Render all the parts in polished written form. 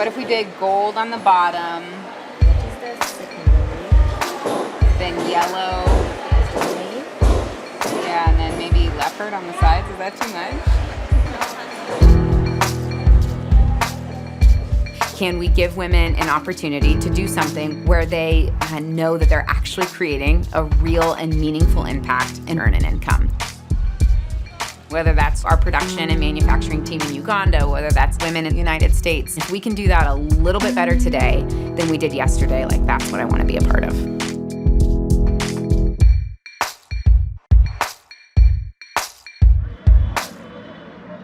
what if we did gold on the bottom, then yellow, yeah, and then maybe leopard on the sides? Is that too much? Can we give women an opportunity to do something where they know that they're actually creating a real and meaningful impact and earn an income? Whether that's our production and manufacturing team in Uganda, whether that's women in the United States, if we can do that a little bit better today than we did yesterday, like that's what I want to be a part of.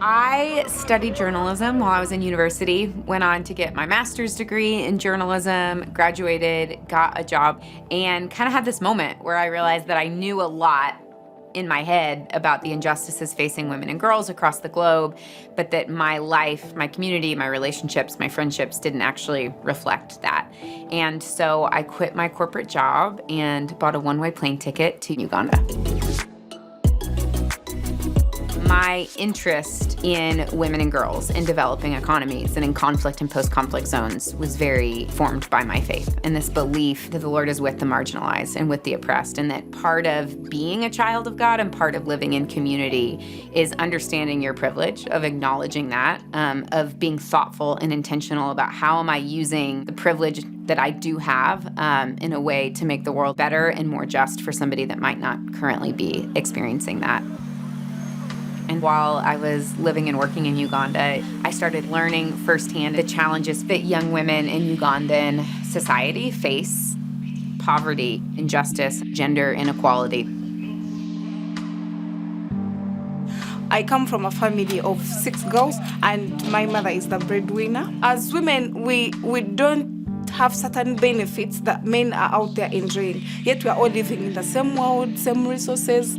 I studied journalism while I was in university, went on to get my master's degree in journalism, graduated, got a job, and kind of had this moment where I realized that I knew a lot in my head about the injustices facing women and girls across the globe, but that my life, my community, my relationships, my friendships didn't actually reflect that. And so I quit my corporate job and bought a one-way plane ticket to Uganda. My interest in women and girls in developing economies and in conflict and post-conflict zones was very formed by my faith and this belief that the Lord is with the marginalized and with the oppressed, and that part of being a child of God and part of living in community is understanding your privilege, of acknowledging that, of being thoughtful and intentional about how am I using the privilege that I do have in a way to make the world better and more just for somebody that might not currently be experiencing that. And while I was living and working in Uganda, I started learning firsthand the challenges that young women in Ugandan society face: poverty, injustice, gender inequality. I come from a family of 6 girls, and my mother is the breadwinner. As women, we don't have certain benefits that men are out there enjoying, yet we are all living in the same world, same resources.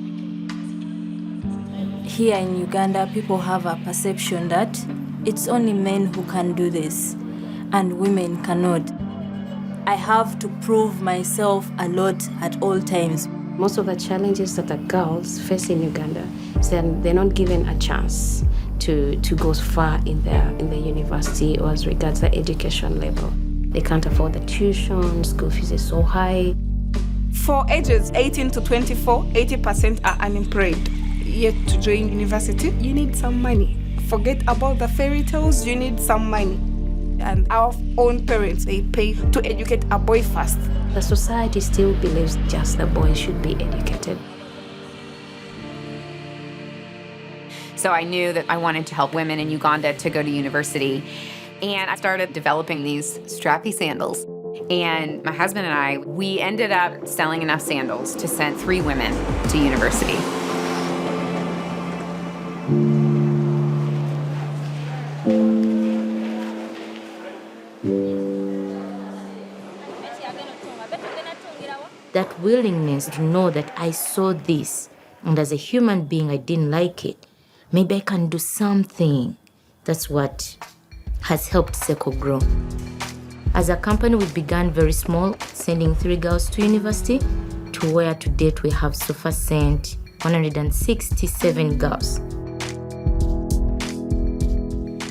Here in Uganda, people have a perception that it's only men who can do this and women cannot. I have to prove myself a lot at all times. Most of the challenges that the girls face in Uganda is that they're not given a chance to go far in the university or as regards the education level. They can't afford the tuition, school fees is so high. For ages 18 to 24, 80% are unemployed. Yet to join university, you need some money. Forget about the fairy tales, you need some money. And our own parents, they pay to educate a boy first. The society still believes just the boys should be educated. So I knew that I wanted to help women in Uganda to go to university. And I started developing these strappy sandals. And my husband and I, we ended up selling enough sandals to send 3 women to university. That willingness to know that I saw this, and as a human being, I didn't like it. Maybe I can do something. That's what has helped Sseko grow. As a company, we began very small, sending 3 girls to university, to where to date we have so far sent 167 girls.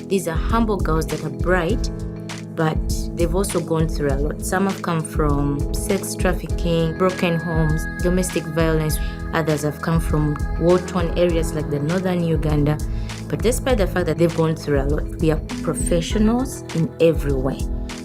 These are humble girls that are bright, but they've also gone through a lot. Some have come from sex trafficking, broken homes, domestic violence. Others have come from war-torn areas like the northern Uganda. But despite the fact that they've gone through a lot, we are professionals in every way.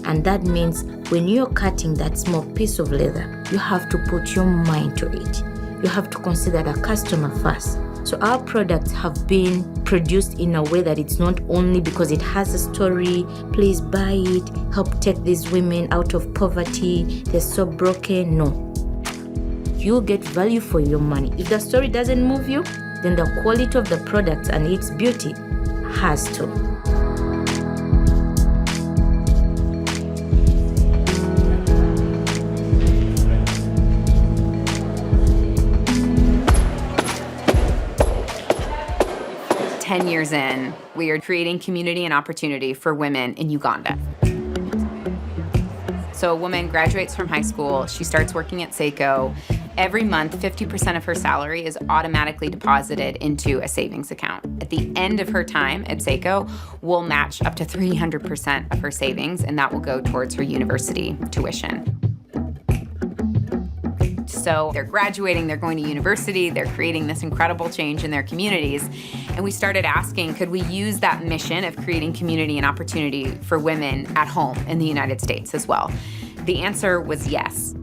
And that means when you're cutting that small piece of leather, you have to put your mind to it. You have to consider the customer first. So our products have been produced in a way that it's not only because it has a story, please buy it, help take these women out of poverty, they're so broken. No. You'll get value for your money. If the story doesn't move you, then the quality of the product and its beauty has to. Ten years in, we are creating community and opportunity for women in Uganda. So a woman graduates from high school, she starts working at Sseko, Every month, 50% of her salary is automatically deposited into a savings account. At the end of her time at Sseko, we'll match up to 300% of her savings, and that will go towards her university tuition. So they're graduating, they're going to university, they're creating this incredible change in their communities. And we started asking, could we use that mission of creating community and opportunity for women at home in the United States as well? The answer was yes.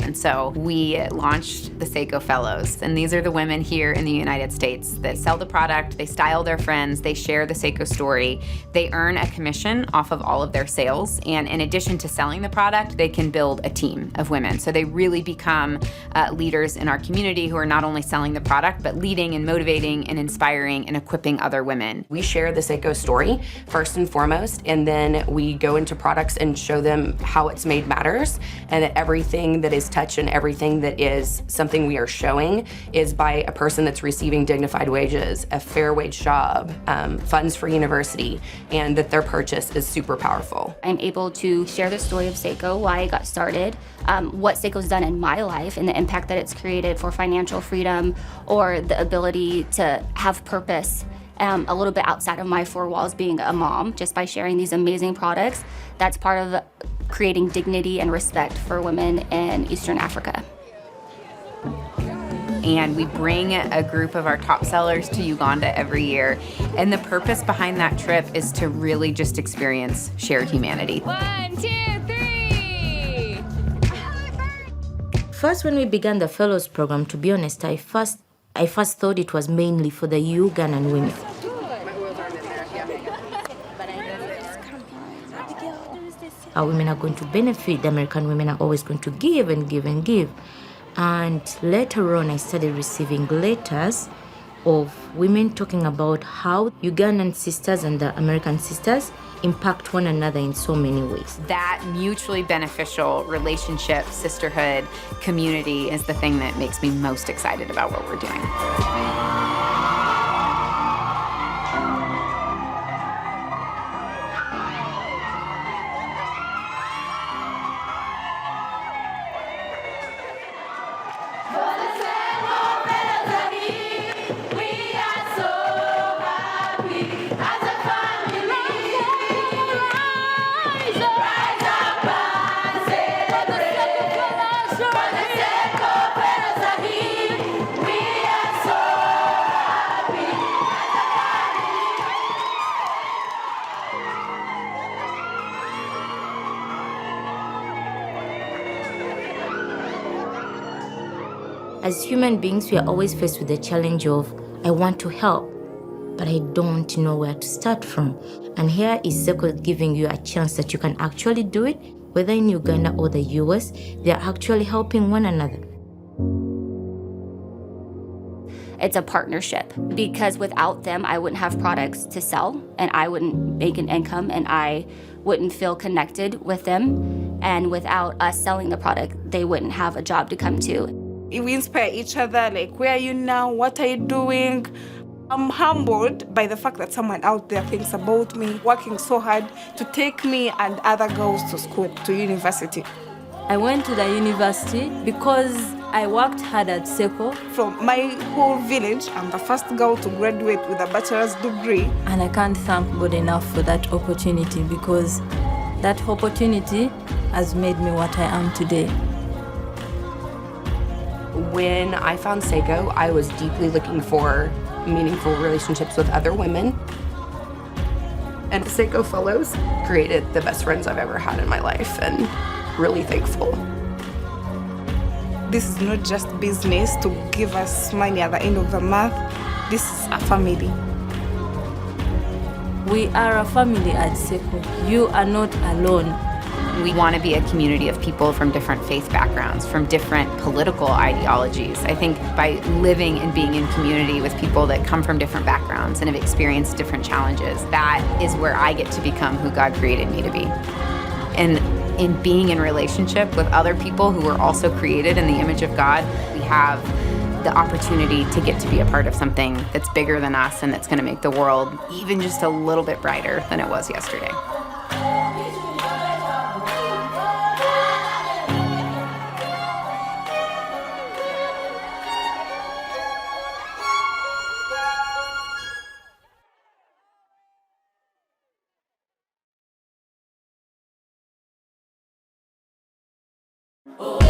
And so we launched the Sseko Fellows. And these are the women here in the United States that sell the product, they style their friends, they share the Sseko story. They earn a commission off of all of their sales. And in addition to selling the product, they can build a team of women. So they really become leaders in our community who are not only selling the product, but leading and motivating and inspiring and equipping other women. We share the Sseko story first and foremost, and then we go into products and show them how it's made matters, and that everything that is touch and everything that is something we are showing is by a person that's receiving dignified wages, a fair wage job, funds for university, and that their purchase is super powerful. I'm able to share the story of Sseko, why I got started, what Sseko's done in my life and the impact that it's created for financial freedom or the ability to have purpose a little bit outside of my four walls being a mom, just by sharing these amazing products. That's part of creating dignity and respect for women in Eastern Africa. And we bring a group of our top sellers to Uganda every year. And the purpose behind that trip is to really just experience shared humanity. 1, 2, 3! First, when we began the Fellows program, to be honest, I first thought it was mainly for the Ugandan women. Our women are going to benefit. The American women are always going to give and give and give. And later on, I started receiving letters of women talking about how Ugandan sisters and the American sisters impact one another in so many ways. That mutually beneficial relationship, sisterhood, community is the thing that makes me most excited about what we're doing. As human beings, we are always faced with the challenge of, I want to help, but I don't know where to start from. And here is Sseko giving you a chance that you can actually do it, whether in Uganda or the US. They are actually helping one another. It's a partnership, because without them, I wouldn't have products to sell, and I wouldn't make an income, and I wouldn't feel connected with them. And without us selling the product, they wouldn't have a job to come to. We inspire each other, like, where are you now? What are you doing? I'm humbled by the fact that someone out there thinks about me, working so hard to take me and other girls to school, to university. I went to the university because I worked hard at Sseko. From my whole village, I'm the first girl to graduate with a bachelor's degree. And I can't thank God enough for that opportunity, because that opportunity has made me what I am today. When I found Sseko, I was deeply looking for meaningful relationships with other women. And Sseko Fellows created the best friends I've ever had in my life, and really thankful. This is not just business to give us money at the end of the month. This is a family. We are a family at Sseko. You are not alone. We want to be a community of people from different faith backgrounds, from different political ideologies. I think by living and being in community with people that come from different backgrounds and have experienced different challenges, that is where I get to become who God created me to be. And in being in relationship with other people who are also created in the image of God, we have the opportunity to get to be a part of something that's bigger than us and that's going to make the world even just a little bit brighter than it was yesterday. Oh.